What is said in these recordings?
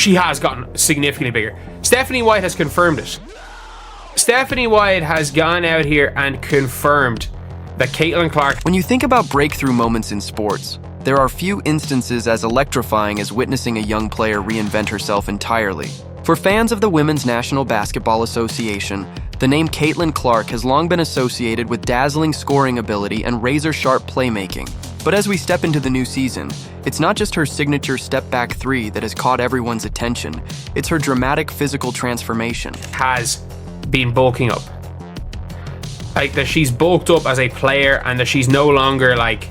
she has gotten significantly bigger. Stephanie White has confirmed it. Stephanie White has gone out here and confirmed that Caitlin Clark... When you think about breakthrough moments in sports, there are few instances as electrifying as witnessing a young player reinvent herself entirely. For fans of the Women's National Basketball Association, the name Caitlin Clark has long been associated with dazzling scoring ability and razor-sharp playmaking. But as we step into the new season, it's not just her signature step-back three that has caught everyone's attention. It's her dramatic physical transformation. Has been bulking up. Like, that she's bulked up as a player and that she's no longer like...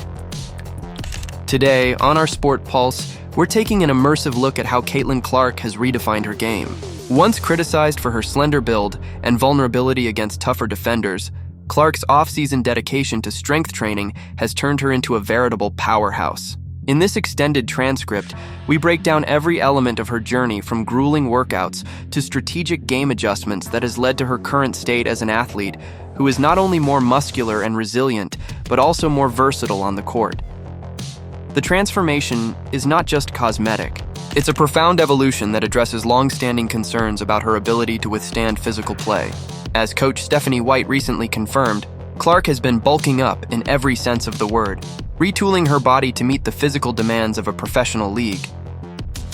Today, on our Sport Pulse, we're taking an immersive look at how Caitlin Clark has redefined her game. Once criticized for her slender build and vulnerability against tougher defenders, Clark's off-season dedication to strength training has turned her into a veritable powerhouse. In this extended transcript, we break down every element of her journey from grueling workouts to strategic game adjustments that has led to her current state as an athlete who is not only more muscular and resilient, but also more versatile on the court. The transformation is not just cosmetic. It's a profound evolution that addresses long-standing concerns about her ability to withstand physical play. As coach Stephanie White recently confirmed, Clark has been bulking up in every sense of the word, retooling her body to meet the physical demands of a professional league.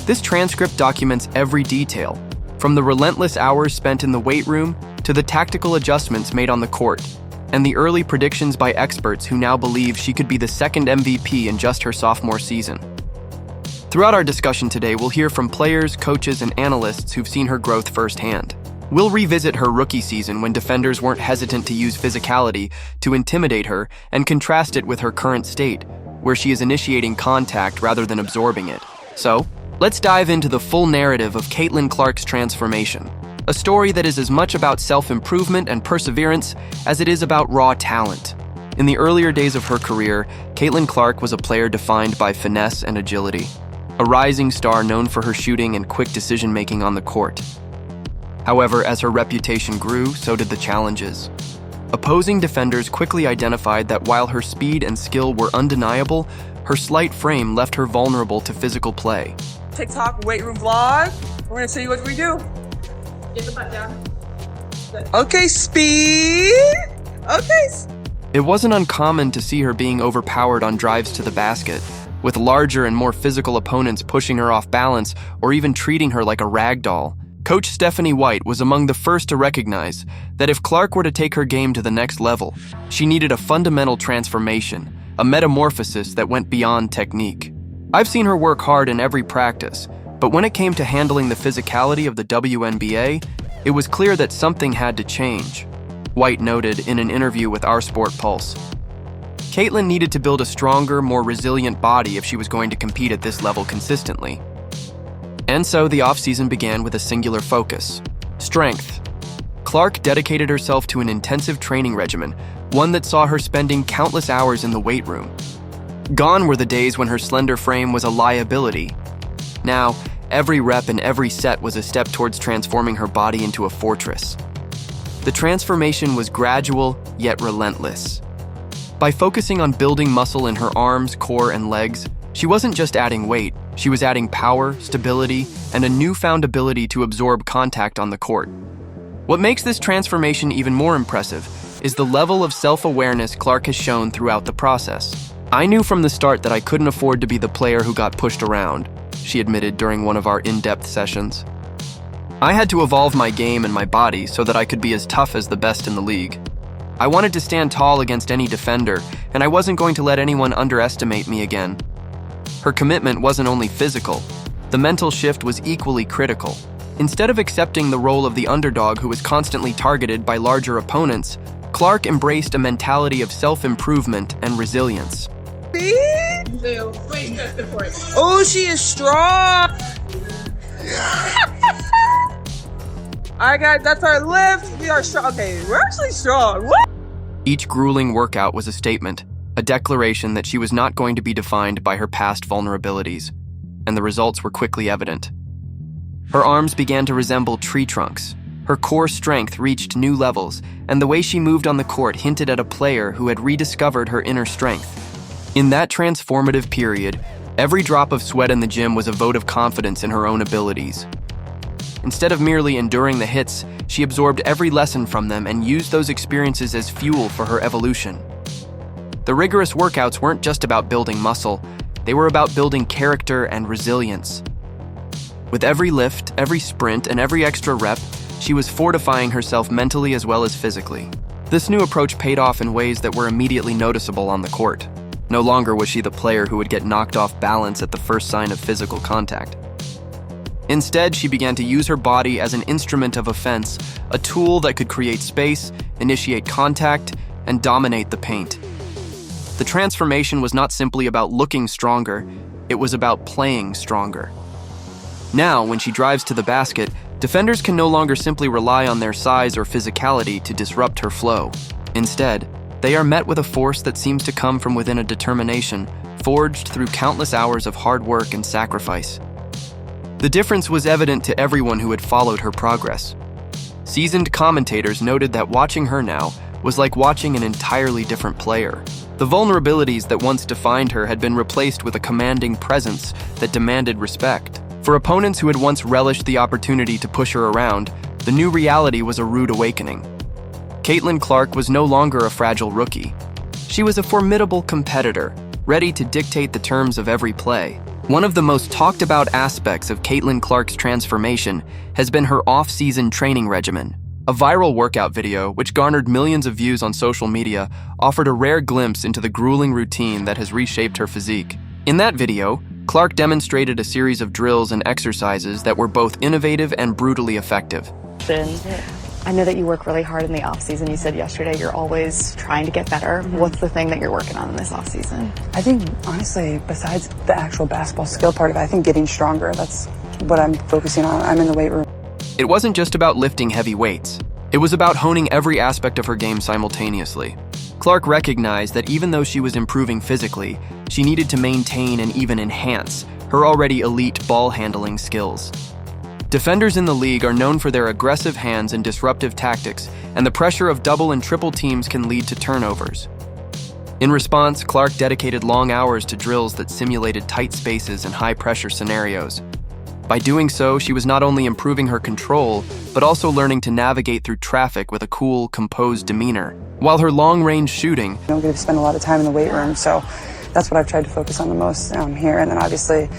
This transcript documents every detail, from the relentless hours spent in the weight room to the tactical adjustments made on the court, and the early predictions by experts who now believe she could be the second MVP in just her sophomore season. Throughout our discussion today, we'll hear from players, coaches, and analysts who've seen her growth firsthand. We'll revisit her rookie season when defenders weren't hesitant to use physicality to intimidate her and contrast it with her current state, where she is initiating contact rather than absorbing it. So, let's dive into the full narrative of Caitlin Clark's transformation, a story that is as much about self-improvement and perseverance as it is about raw talent. In the earlier days of her career, Caitlin Clark was a player defined by finesse and agility, a rising star known for her shooting and quick decision-making on the court. However, as her reputation grew, so did the challenges. Opposing defenders quickly identified that while her speed and skill were undeniable, her slight frame left her vulnerable to physical play. TikTok weight room vlog. We're gonna show you what we do. Get the butt down. Okay, speed. Okay. It wasn't uncommon to see her being overpowered on drives to the basket, with larger and more physical opponents pushing her off balance or even treating her like a rag doll. Coach Stephanie White was among the first to recognize that if Clark were to take her game to the next level, she needed a fundamental transformation, a metamorphosis that went beyond technique. I've seen her work hard in every practice, but when it came to handling the physicality of the WNBA, it was clear that something had to change, White noted in an interview with Our Sport Pulse. Caitlin needed to build a stronger, more resilient body if she was going to compete at this level consistently. And so the offseason began with a singular focus: strength. Clark dedicated herself to an intensive training regimen, one that saw her spending countless hours in the weight room. Gone were the days when her slender frame was a liability. Now, every rep and every set was a step towards transforming her body into a fortress. The transformation was gradual, yet relentless. By focusing on building muscle in her arms, core, and legs, she wasn't just adding weight, she was adding power, stability, and a newfound ability to absorb contact on the court. What makes this transformation even more impressive is the level of self-awareness Clark has shown throughout the process. "I knew from the start that I couldn't afford to be the player who got pushed around," she admitted during one of our in-depth sessions. "I had to evolve my game and my body so that I could be as tough as the best in the league. I wanted to stand tall against any defender, and I wasn't going to let anyone underestimate me again." Her commitment wasn't only physical. The mental shift was equally critical. Instead of accepting the role of the underdog who was constantly targeted by larger opponents, Clark embraced a mentality of self-improvement and resilience. Oh, she is strong. All right, that's our lift. We are strong. Okay, we're actually strong. What? Each grueling workout was a statement, a declaration that she was not going to be defined by her past vulnerabilities, and the results were quickly evident. Her arms began to resemble tree trunks. Her core strength reached new levels, and the way she moved on the court hinted at a player who had rediscovered her inner strength. In that transformative period, Every drop of sweat in the gym was a vote of confidence in her own abilities. Instead of merely enduring the hits, she absorbed every lesson from them and used those experiences as fuel for her evolution. The rigorous workouts weren't just about building muscle, they were about building character and resilience. With every lift, every sprint, and every extra rep, she was fortifying herself mentally as well as physically. This new approach paid off in ways that were immediately noticeable on the court. No longer was she the player who would get knocked off balance at the first sign of physical contact. Instead, she began to use her body as an instrument of offense, a tool that could create space, initiate contact, and dominate the paint. The transformation was not simply about looking stronger, it was about playing stronger. Now, when she drives to the basket, defenders can no longer simply rely on their size or physicality to disrupt her flow. Instead, they are met with a force that seems to come from within a determination, forged through countless hours of hard work and sacrifice. The difference was evident to everyone who had followed her progress. Seasoned commentators noted that watching her now was like watching an entirely different player. The vulnerabilities that once defined her had been replaced with a commanding presence that demanded respect. For opponents who had once relished the opportunity to push her around, the new reality was a rude awakening. Caitlin Clark was no longer a fragile rookie. She was a formidable competitor, ready to dictate the terms of every play. One of the most talked about aspects of Caitlin Clark's transformation has been her off-season training regimen. A viral workout video, which garnered millions of views on social media, offered a rare glimpse into the grueling routine that has reshaped her physique. In that video, Clark demonstrated a series of drills and exercises that were both innovative and brutally effective. I know that you work really hard in the off-season. You said yesterday you're always trying to get better. What's the thing that you're working on in this off-season? I think, honestly, besides the actual basketball skill part of it, I think getting stronger, that's what I'm focusing on. I'm in the weight room. It wasn't just about lifting heavy weights. It was about honing every aspect of her game simultaneously. Clark recognized that even though she was improving physically, she needed to maintain and even enhance her already elite ball-handling skills. Defenders in the league are known for their aggressive hands and disruptive tactics, and the pressure of double and triple teams can lead to turnovers. In response, Clark dedicated long hours to drills that simulated tight spaces and high-pressure scenarios. By doing so, she was not only improving her control, but also learning to navigate through traffic with a cool, composed demeanor. While her long-range shooting, I don't get to spend a lot of time in the weight room, so that's what I've tried to focus on the most here. And then obviously,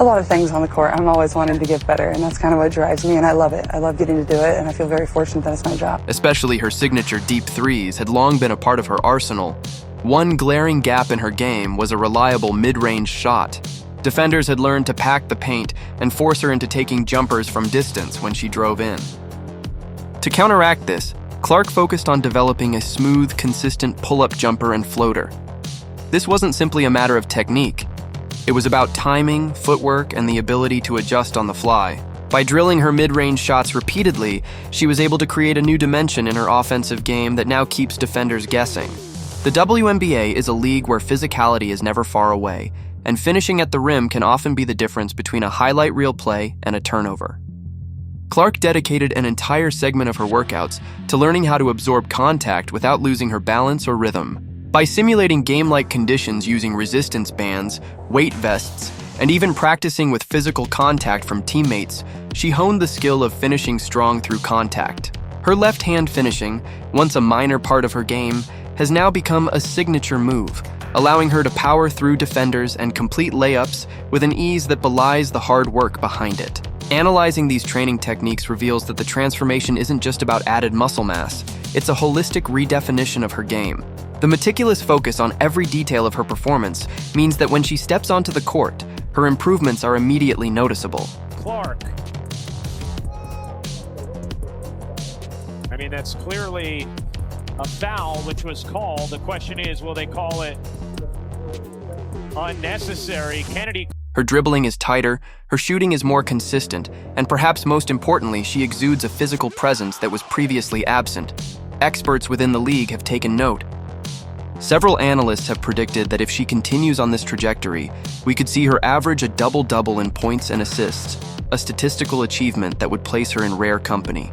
a lot of things on the court. I'm always wanting to get better, and that's kind of what drives me, and I love it. I love getting to do it, and I feel very fortunate that it's my job. especially her signature deep threes, had long been a part of her arsenal. One glaring gap in her game was a reliable mid-range shot. Defenders had learned to pack the paint and force her into taking jumpers from distance when she drove in. To counteract this, Clark focused on developing a smooth, consistent pull-up jumper and floater. This wasn't simply a matter of technique. It was about timing, footwork, and the ability to adjust on the fly. By drilling her mid-range shots repeatedly, she was able to create a new dimension in her offensive game that now keeps defenders guessing. The WNBA is a league where physicality is never far away, and finishing at the rim can often be the difference between a highlight reel play and a turnover. Clark dedicated an entire segment of her workouts to learning how to absorb contact without losing her balance or rhythm. By simulating game-like conditions using resistance bands, weight vests, and even practicing with physical contact from teammates, she honed the skill of finishing strong through contact. Her left-hand finishing, once a minor part of her game, has now become a signature move, allowing her to power through defenders and complete layups with an ease that belies the hard work behind it. Analyzing these training techniques reveals that the transformation isn't just about added muscle mass, it's a holistic redefinition of her game. The meticulous focus on every detail of her performance means that when she steps onto the court, her improvements are immediately noticeable. Clark. I mean, that's clearly a foul which was called. The question is, will they call it unnecessary? Kennedy. Her dribbling is tighter, her shooting is more consistent, and perhaps most importantly, she exudes a physical presence that was previously absent. Experts within the league have taken note. Several analysts have predicted that if she continues on this trajectory, we could see her average a double-double in points and assists, a statistical achievement that would place her in rare company.